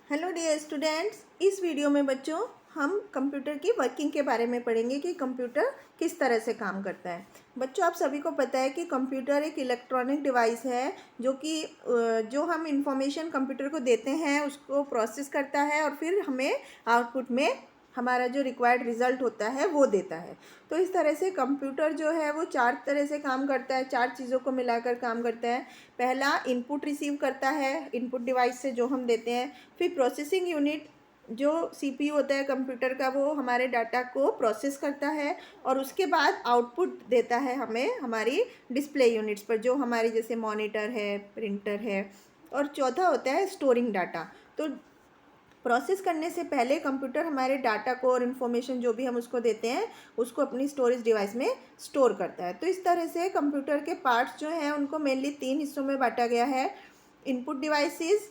Hello dear students, इस video में बच्चों हम कंप्यूटर की वर्किंग के बारे में पढ़ेंगे कि कंप्यूटर किस तरह से काम करता है। बच्चों, आप सभी को पता है कि कंप्यूटर एक इलेक्ट्रॉनिक डिवाइस है जो हम इंफॉर्मेशन कंप्यूटर को देते हैं उसको प्रोसेस करता है और फिर हमें आउटपुट में हमारा जो रिक्वायर्ड रिजल्ट होता है वो देता है। तो इस तरह से कंप्यूटर जो है वो चार तरह से काम करता है, चार चीज़ों को मिलाकर काम करता है। पहला, इनपुट रिसीव करता है इनपुट डिवाइस से जो हम देते हैं। फिर प्रोसेसिंग यूनिट, जो सीपीयू होता है कंप्यूटर का, वो हमारे डाटा को प्रोसेस करता है और उसके बाद आउटपुट देता है हमें हमारी डिस्प्ले यूनिट्स पर, जो हमारी जैसे मॉनिटर है, प्रिंटर है। और चौथा होता है स्टोरिंग डाटा। तो प्रोसेस करने से पहले कंप्यूटर हमारे डाटा को और इन्फॉर्मेशन जो भी हम उसको देते हैं उसको अपनी स्टोरेज डिवाइस में स्टोर करता है। तो इस तरह से कंप्यूटर के पार्ट्स जो हैं उनको मेनली तीन हिस्सों में बांटा गया है। इनपुट डिवाइसेस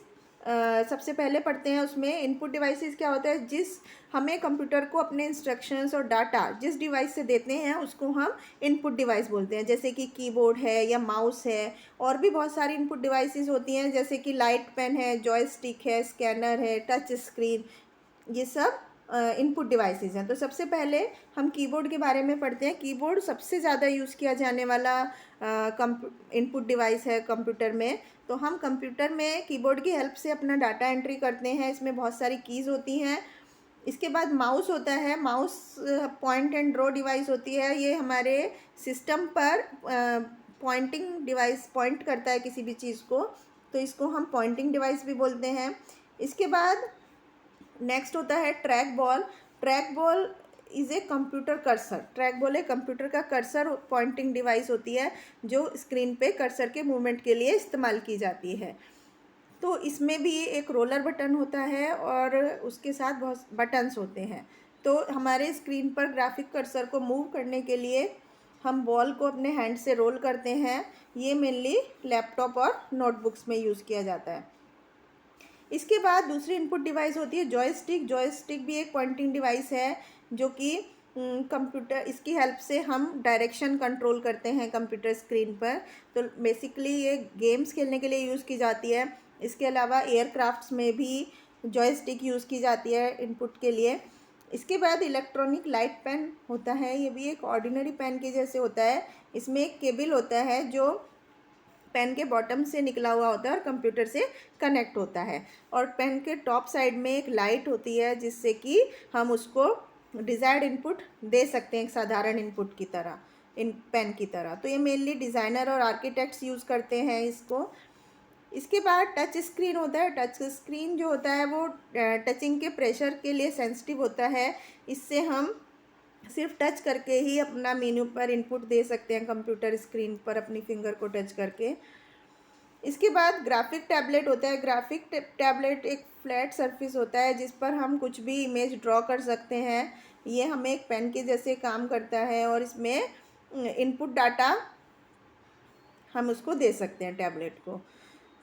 सबसे पहले पढ़ते हैं। उसमें इनपुट डिवाइसेस क्या होता है, जिस हमें कंप्यूटर को अपने इंस्ट्रक्शंस और डाटा जिस डिवाइस से देते हैं उसको हम इनपुट डिवाइस बोलते हैं, जैसे कि कीबोर्ड है या माउस है। और भी बहुत सारी इनपुट डिवाइसेस होती हैं, जैसे कि लाइट पेन है, जॉयस्टिक है, स्कैनर है, टच स्क्रीन, ये सब इनपुट डिवाइसेस हैं। तो सबसे पहले हम कीबोर्ड के बारे में पढ़ते हैं। कीबोर्ड सबसे ज़्यादा यूज़ किया जाने वाला इनपुट डिवाइस है कंप्यूटर में। तो हम कंप्यूटर में कीबोर्ड की हेल्प से अपना डाटा एंट्री करते हैं। इसमें बहुत सारी कीज़ होती हैं। इसके बाद माउस होता है। Mouse point and draw device होती है। ये हमारे सिस्टम पर पॉइंटिंग डिवाइस, पॉइंट करता है किसी भी चीज़ को, तो इसको हम पॉइंटिंग डिवाइस भी बोलते हैं। इसके बाद नेक्स्ट होता है track ball. Track ball is a computer cursor. Track ball एक कंप्यूटर का कर्सर पॉइंटिंग डिवाइस होती है जो स्क्रीन पे कर्सर के मूवमेंट के लिए इस्तेमाल की जाती है। तो इसमें भी एक रोलर बटन होता है और उसके साथ बहुत बटन्स होते हैं। तो हमारे स्क्रीन पर ग्राफिक कर्सर को मूव करने के लिए हम बॉल को अपने हैंड से रोल करते हैं। ये मेनली लैपटॉप और नोटबुक्स में यूज़ किया जाता है। इसके बाद दूसरी इनपुट डिवाइस होती है जॉयस्टिक। जॉयस्टिक भी एक पॉइंटिंग डिवाइस है जो कि कंप्यूटर, इसकी हेल्प से हम डायरेक्शन कंट्रोल करते हैं कंप्यूटर स्क्रीन पर। तो बेसिकली ये गेम्स खेलने के लिए यूज़ की जाती है। इसके अलावा एयरक्राफ्ट्स में भी जॉयस्टिक यूज़ की जाती है इनपुट के लिए। इसके बाद इलेक्ट्रॉनिक लाइट पेन होता है। ये भी एक ऑर्डिनरी पेन के जैसे होता है। इसमें एक केबल होता है जो पेन के बॉटम से निकला हुआ होता है और कंप्यूटर से कनेक्ट होता है। और पेन के टॉप साइड में एक लाइट होती है जिससे कि हम उसको डिज़ायर्ड इनपुट दे सकते हैं, एक साधारण इनपुट की तरह, इन पेन की तरह। तो ये मेनली डिज़ाइनर और आर्किटेक्ट्स यूज़ करते हैं इसको। इसके बाद टच स्क्रीन होता है। टच स्क्रीन जो होता है वो टचिंग के प्रेशर के लिए सेंसिटिव होता है। इससे हम सिर्फ टच करके ही अपना मेन्यू पर इनपुट दे सकते हैं कंप्यूटर स्क्रीन पर अपनी फिंगर को टच करके। इसके बाद ग्राफिक टैबलेट होता है। ग्राफिक टैबलेट एक फ्लैट सरफेस होता है जिस पर हम कुछ भी इमेज ड्रॉ कर सकते हैं। ये हमें एक पेन के जैसे काम करता है और इसमें इनपुट डाटा हम उसको दे सकते हैं टैबलेट को।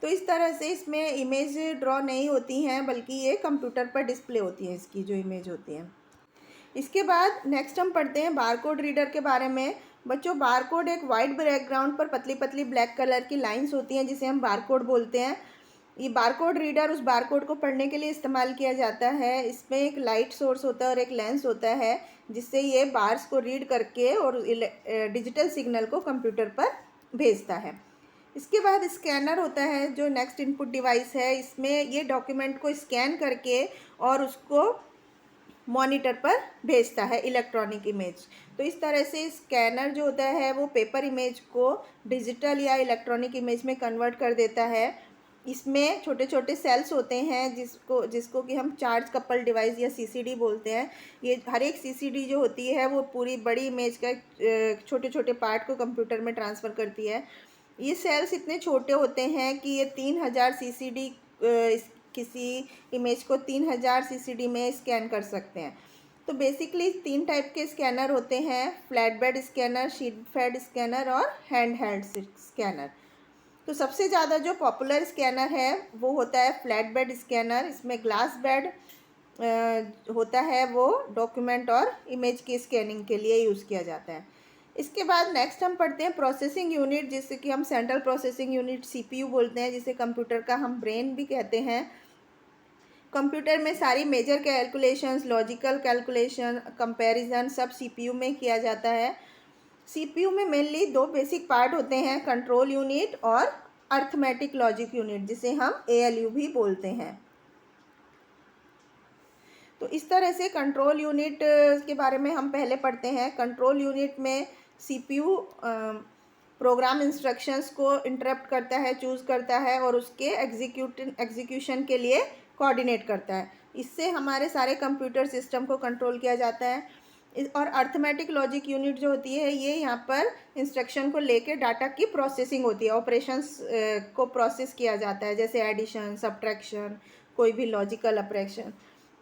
तो इस तरह से इसमें इमेज ड्रॉ नहीं होती हैं, बल्कि ये कंप्यूटर पर डिस्प्ले होती है इसकी जो इमेज होती है। इसके बाद नेक्स्ट हम पढ़ते हैं बारकोड रीडर के बारे में। बच्चों, बारकोड एक वाइट बैकग्राउंड पर पतली पतली ब्लैक कलर की लाइंस होती हैं जिसे हम बारकोड बोलते हैं। ये बारकोड रीडर उस बारकोड को पढ़ने के लिए इस्तेमाल किया जाता है। इसमें एक लाइट सोर्स होता है और एक लेंस होता है जिससे ये बार्स को रीड करके और डिजिटल सिग्नल को कंप्यूटर पर भेजता है। इसके बाद स्कैनर होता है जो नेक्स्ट इनपुट डिवाइस है। इसमें ये डॉक्यूमेंट को स्कैन करके और उसको मॉनिटर पर भेजता है इलेक्ट्रॉनिक इमेज। तो इस तरह से स्कैनर जो होता है वो पेपर इमेज को डिजिटल या इलेक्ट्रॉनिक इमेज में कन्वर्ट कर देता है। इसमें छोटे छोटे सेल्स होते हैं जिसको जिसको कि हम चार्ज कपल डिवाइस या सीसीडी बोलते हैं। ये हर एक सीसीडी जो होती है वो पूरी बड़ी इमेज का छोटे छोटे पार्ट को कंप्यूटर में ट्रांसफ़र करती है। ये सेल्स इतने छोटे होते हैं कि ये 3000 सीसीडी, किसी इमेज को 3000 सीसीडी में स्कैन कर सकते हैं। तो बेसिकली तीन टाइप के स्कैनर होते हैं, flat bed scanner, sheet fed scanner और हैंड हेल्ड स्कैनर। तो सबसे ज़्यादा जो पॉपुलर स्कैनर है वो होता है फ्लैट बेड स्कैनर। इसमें ग्लास बेड होता है, वो डॉक्यूमेंट और इमेज की स्कैनिंग के लिए यूज़ किया जाता है। इसके बाद नेक्स्ट हम पढ़ते हैं प्रोसेसिंग यूनिट, जिससे कि हम सेंट्रल प्रोसेसिंग यूनिट सीपीयू बोलते हैं, जिसे कंप्यूटर का हम ब्रेन भी कहते हैं। कंप्यूटर में सारी major calculations, logical calculation, comparison सब सीपीयू में किया जाता है। सीपीयू में मेनली दो बेसिक पार्ट होते हैं, कंट्रोल यूनिट और अर्थमेटिक लॉजिक यूनिट, जिसे हम एएलयू भी बोलते हैं। तो इस तरह से कंट्रोल यूनिट के बारे में हम पहले पढ़ते हैं। कंट्रोल यूनिट में सीपीयू प्रोग्राम इंस्ट्रक्शंस को इंटरप्ट करता है, चूज़ करता है और उसके एग्जीक्यूशन के लिए कोऑर्डिनेट करता है। इससे हमारे सारे कंप्यूटर सिस्टम को कंट्रोल किया जाता है। और अर्थमेटिक लॉजिक यूनिट जो होती है, ये यहाँ पर इंस्ट्रक्शन को लेके डाटा की प्रोसेसिंग होती है, ऑपरेशंस को प्रोसेस किया जाता है, जैसे एडिशन, सब्ट्रैक्शन, कोई भी लॉजिकल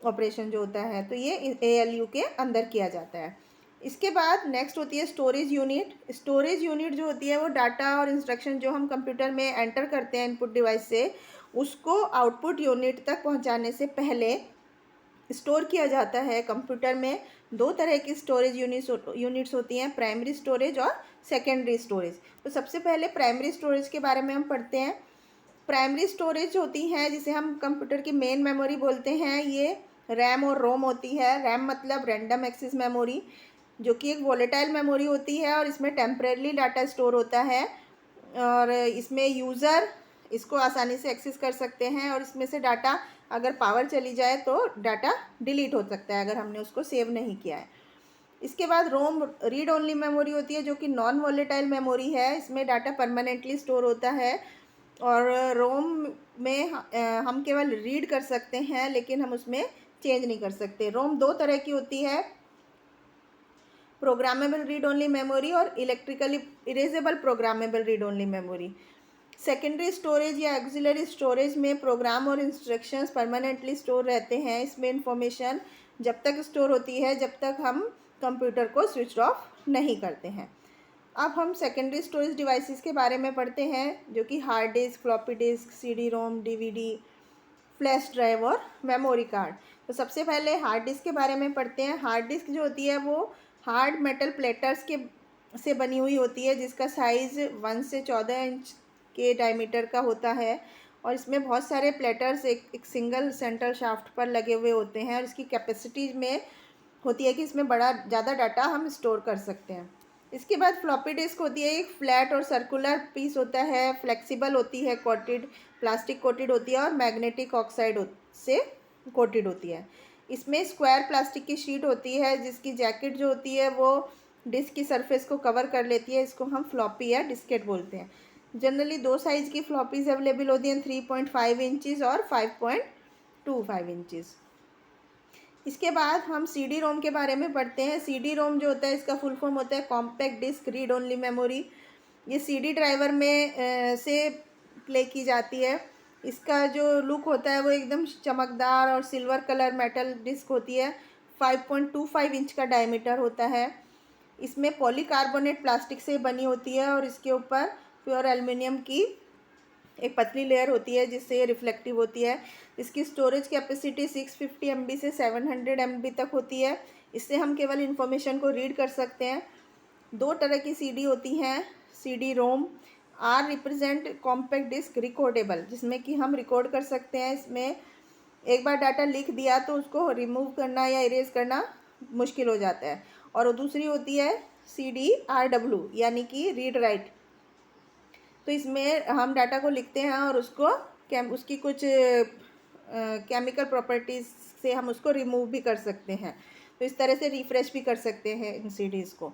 ऑपरेशन जो होता है, तो ये एएलयू के अंदर किया जाता है। इसके बाद नेक्स्ट होती है स्टोरेज यूनिट। स्टोरेज यूनिट जो होती है वो डाटा और इंस्ट्रक्शन जो हम कंप्यूटर में एंटर करते हैं इनपुट डिवाइस से, उसको आउटपुट यूनिट तक पहुंचाने से पहले स्टोर किया जाता है। कंप्यूटर में दो तरह की स्टोरेज यूनिट्स होती हैं, प्राइमरी स्टोरेज और सेकेंडरी स्टोरेज। तो सबसे पहले प्राइमरी स्टोरेज के बारे में हम पढ़ते हैं। प्राइमरी स्टोरेज होती हैं जिसे हम कंप्यूटर की मेन मेमोरी बोलते हैं, ये रैम और रोम होती है। रैम मतलब रैंडम एक्सेस मेमोरी, जो कि एक वॉलेटाइल मेमोरी होती है और इसमें टेम्परेरी डाटा स्टोर होता है और इसमें यूज़र इसको आसानी से एक्सेस कर सकते हैं और इसमें से डाटा अगर पावर चली जाए तो डाटा डिलीट हो सकता है अगर हमने उसको सेव नहीं किया है। इसके बाद रोम रीड ओनली मेमोरी होती है, जो कि नॉन वॉलेटाइल मेमोरी है। इसमें डाटा परमानेंटली स्टोर होता है और रोम में हम केवल रीड कर सकते हैं, लेकिन हम उसमें चेंज नहीं कर सकते। रोम दो तरह की होती है, प्रोग्रामेबल रीड ओनली मेमोरी और electrically erasable programmable read only memory. Secondary storage या ऑक्सिलरी स्टोरेज में प्रोग्राम और इंस्ट्रक्शंस परमानेंटली स्टोर रहते हैं। इसमें इंफॉर्मेशन जब तक स्टोर होती है जब तक हम कंप्यूटर को स्विच ऑफ नहीं करते हैं। अब हम सेकेंडरी स्टोरेज डिवाइसेस के बारे में पढ़ते हैं, जो कि hard disk, floppy disk, CD ROM, DVD, flash drive और मेमोरी कार्ड। तो सबसे पहले हार्ड डिस्क के बारे में पढ़ते हैं। हार्ड डिस्क जो होती है वो हार्ड मेटल प्लेटर्स के से बनी हुई होती है, जिसका साइज़ 1 से 14 इंच के डायमीटर का होता है और इसमें बहुत सारे प्लेटर्स एक सिंगल सेंट्रल शाफ्ट पर लगे हुए होते हैं और इसकी कैपेसिटी में होती है कि इसमें बड़ा ज़्यादा डाटा हम स्टोर कर सकते हैं। इसके बाद फ्लॉपी डिस्क होती है, एक फ्लैट और सर्कुलर पीस होता है, फ्लेक्सिबल होती है, कोटेड प्लास्टिक कोटेड होती है और मैग्नेटिक ऑक्साइड से कोटेड होती है। इसमें स्क्वायर प्लास्टिक की शीट होती है जिसकी जैकेट जो होती है वो डिस्क की सरफेस को कवर कर लेती है। इसको हम फ्लॉपी या डिस्केट बोलते हैं। जनरली दो साइज़ की फ्लॉपीज़ अवेलेबल होती हैं, 3.5 इंचज़ और 5.25 इंचज़। इसके बाद हम सीडी रोम के बारे में पढ़ते हैं। सीडी रोम जो होता है इसका फुल फॉर्म होता है compact disc read only memory. ये सीडी ड्राइवर में से प्ले की जाती है। इसका जो लुक होता है वो एकदम चमकदार और सिल्वर कलर मेटल डिस्क होती है। 5.25 इंच का डायमीटर होता है। इसमें पॉलीकार्बोनेट प्लास्टिक से बनी होती है और इसके ऊपर प्योर एल्युमिनियम की एक पतली लेयर होती है जिससे ये रिफ्लेक्टिव होती है। इसकी स्टोरेज कैपेसिटी 650 MB से 700 MB तक होती है। इससे हम केवल इन्फॉर्मेशन को रीड कर सकते हैं। दो तरह की सीडी होती हैं, CD ROM. R represent compact disc recordable, जिसमें कि हम रिकॉर्ड कर सकते हैं। इसमें एक बार डाटा लिख दिया तो उसको रिमूव करना या इरेज करना मुश्किल हो जाता है। और दूसरी होती है सीडी RW, यानी कि रीड राइट। तो इसमें हम डाटा को लिखते हैं और उसको उसकी कुछ केमिकल प्रॉपर्टीज़ से हम उसको रिमूव भी कर सकते हैं। तो इस तरह से रिफ़्रेश भी कर सकते हैं इन सीडीज़ को।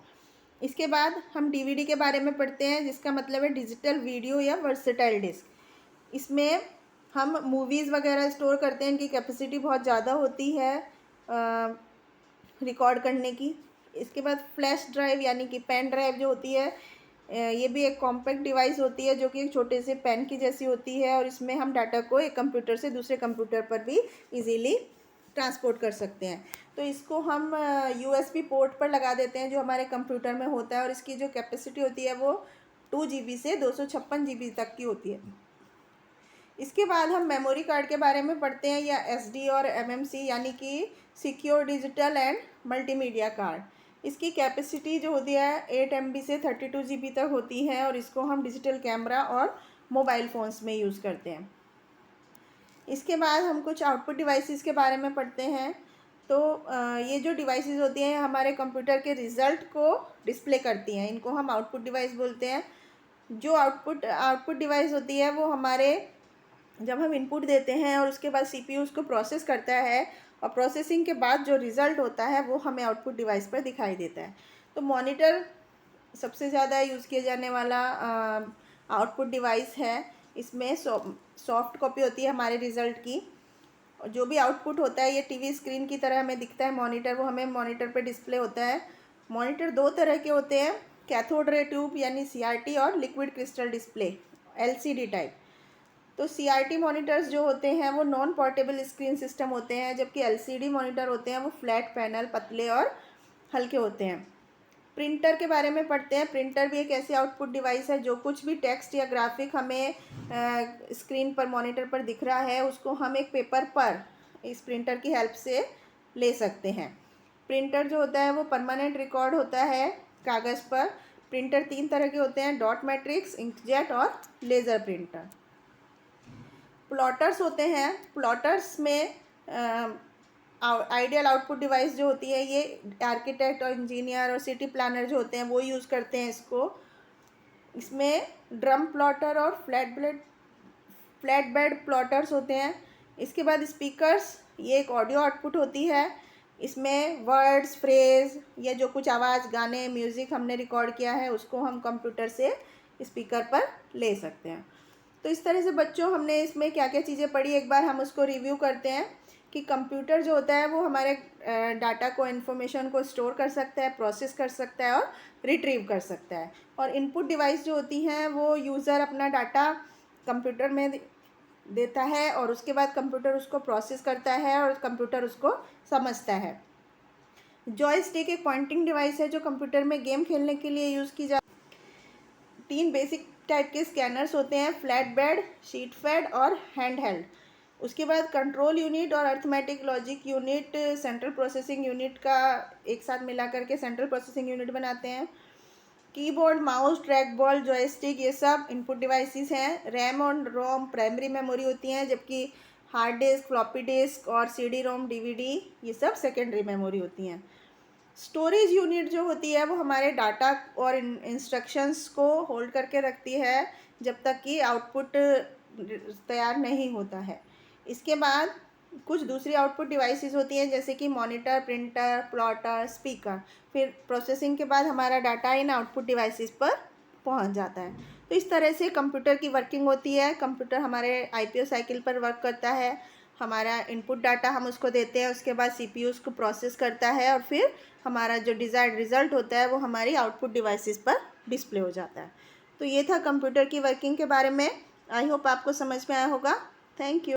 इसके बाद हम डीवीडी के बारे में पढ़ते हैं, जिसका मतलब है डिजिटल वीडियो या वर्सेटाइल डिस्क। इसमें हम मूवीज़ वगैरह स्टोर करते हैं। इनकी कैपेसिटी बहुत ज़्यादा होती है रिकॉर्ड करने की। इसके बाद फ्लैश ड्राइव यानी कि पेन ड्राइव जो होती है, ये भी एक कॉम्पैक्ट डिवाइस होती है जो कि एक छोटे से पेन की जैसी होती है और इसमें हम डाटा को एक कंप्यूटर से दूसरे कंप्यूटर पर भी इजीली ट्रांसपोर्ट कर सकते हैं। तो इसको हम USB पोर्ट पर लगा देते हैं जो हमारे कंप्यूटर में होता है और इसकी जो कैपेसिटी होती है वो 2 GB से 256 GB तक की होती है। इसके बाद हम मेमोरी कार्ड के बारे में पढ़ते हैं, या SD और MMC यानी कि secure digital and multimedia card. इसकी कैपेसिटी जो होती है 8 MB से 32 GB तक होती है और इसको हम डिजिटल कैमरा और मोबाइल फ़ोन्स में यूज़ करते हैं। इसके बाद हम कुछ आउटपुट डिवाइसेस के बारे में पढ़ते हैं। तो ये जो डिवाइसेस होती हैं हमारे कंप्यूटर के रिज़ल्ट को डिस्प्ले करती हैं, इनको हम आउटपुट डिवाइस बोलते हैं। जो आउटपुट डिवाइस होती है वो हमारे, जब हम इनपुट देते हैं और उसके बाद सीपीयू उसको प्रोसेस करता है और प्रोसेसिंग के बाद जो रिज़ल्ट होता है वो हमें आउटपुट डिवाइस पर दिखाई देता है। तो मॉनिटर सबसे ज़्यादा यूज़ किया जाने वाला आउटपुट डिवाइस है। इसमें सॉफ्ट कॉपी होती है हमारे रिज़ल्ट की। जो भी आउटपुट होता है ये टीवी स्क्रीन की तरह हमें दिखता है मॉनिटर, वो हमें मॉनिटर पे डिस्प्ले होता है। मॉनिटर दो तरह के होते हैं, कैथोड रे ट्यूब यानी सीआरटी और liquid crystal display LCD type. तो सीआरटी मॉनिटर्स जो होते हैं वो नॉन पोर्टेबल स्क्रीन सिस्टम होते हैं, जबकि एलसीडी मॉनिटर होते हैं वो फ्लैट पैनल, पतले और हल्के होते हैं। प्रिंटर के बारे में पढ़ते हैं। प्रिंटर भी एक ऐसी आउटपुट डिवाइस है, जो कुछ भी टेक्स्ट या ग्राफिक हमें स्क्रीन पर, मॉनिटर पर दिख रहा है उसको हम एक पेपर पर इस प्रिंटर की हेल्प से ले सकते हैं। प्रिंटर जो होता है वो परमानेंट रिकॉर्ड होता है कागज़ पर। प्रिंटर तीन तरह के होते हैं, डॉट मैट्रिक्स, इंकजेट और लेज़र प्रिंटर। प्लॉटर्स होते हैं। प्लॉटर्स में आइडियल आउटपुट डिवाइस जो होती है ये आर्किटेक्ट और इंजीनियर और सिटी प्लानर जो होते हैं वो यूज़ करते हैं इसको। इसमें ड्रम प्लॉटर और फ्लैट बेड प्लॉटर्स होते हैं। इसके बाद स्पीकर्स, ये एक ऑडियो आउटपुट होती है। इसमें वर्ड्स, फ्रेज या जो कुछ आवाज़, गाने, म्यूज़िक हमने रिकॉर्ड किया है उसको हम कंप्यूटर से स्पीकर पर ले सकते हैं। तो इस तरह से बच्चों हमने इसमें क्या क्या चीज़ें पढ़ी, एक बार हम उसको रिव्यू करते हैं कि कंप्यूटर जो होता है वो हमारे डाटा को, इन्फॉर्मेशन को स्टोर कर सकता है, प्रोसेस कर सकता है और रिट्रीव कर सकता है। और इनपुट डिवाइस जो होती हैं वो यूज़र अपना डाटा कंप्यूटर में देता है और उसके बाद कंप्यूटर उसको प्रोसेस करता है और कंप्यूटर उसको समझता है। जॉयस्टिक एक पॉइंटिंग डिवाइस है जो कंप्यूटर में गेम खेलने के लिए यूज़ की तीन बेसिक टाइप के स्कैनर्स होते हैं, फ्लैट बेड, शीट फेड और हैंड हेल्ड। उसके बाद कंट्रोल यूनिट और arithmetic logic unit central processing unit का एक साथ मिला करके सेंट्रल प्रोसेसिंग यूनिट बनाते हैं। Keyboard, mouse, track ball, joystick ये सब इनपुट डिवाइसेस हैं। रैम और रोम प्राइमरी मेमोरी होती हैं, जबकि हार्ड डिस्क, फ्लॉपी डिस्क और सीडी रोम, डीवीडी ये सब सेकेंडरी मेमोरी होती हैं। स्टोरेज यूनिट जो होती है वो हमारे डाटा और इंस्ट्रक्शंस को होल्ड करके रखती है जब तक कि आउटपुट तैयार नहीं होता है। इसके बाद कुछ दूसरी आउटपुट डिवाइसेस होती हैं जैसे कि मॉनिटर, प्रिंटर, प्लॉटर, स्पीकर। फिर प्रोसेसिंग के बाद हमारा डाटा इन आउटपुट डिवाइसेस पर पहुंच जाता है। तो इस तरह से कंप्यूटर की वर्किंग होती है। कंप्यूटर हमारे आईपीओ साइकिल पर वर्क करता है। हमारा इनपुट डाटा हम उसको देते हैं, उसके बाद सीपीयू उसको प्रोसेस करता है और फिर हमारा जो डिज़ायर्ड रिज़ल्ट होता है वो हमारी आउटपुट डिवाइसेस पर डिस्प्ले हो जाता है। तो ये था कंप्यूटर की वर्किंग के बारे में। आई होप आपको समझ में आया होगा। Thank you.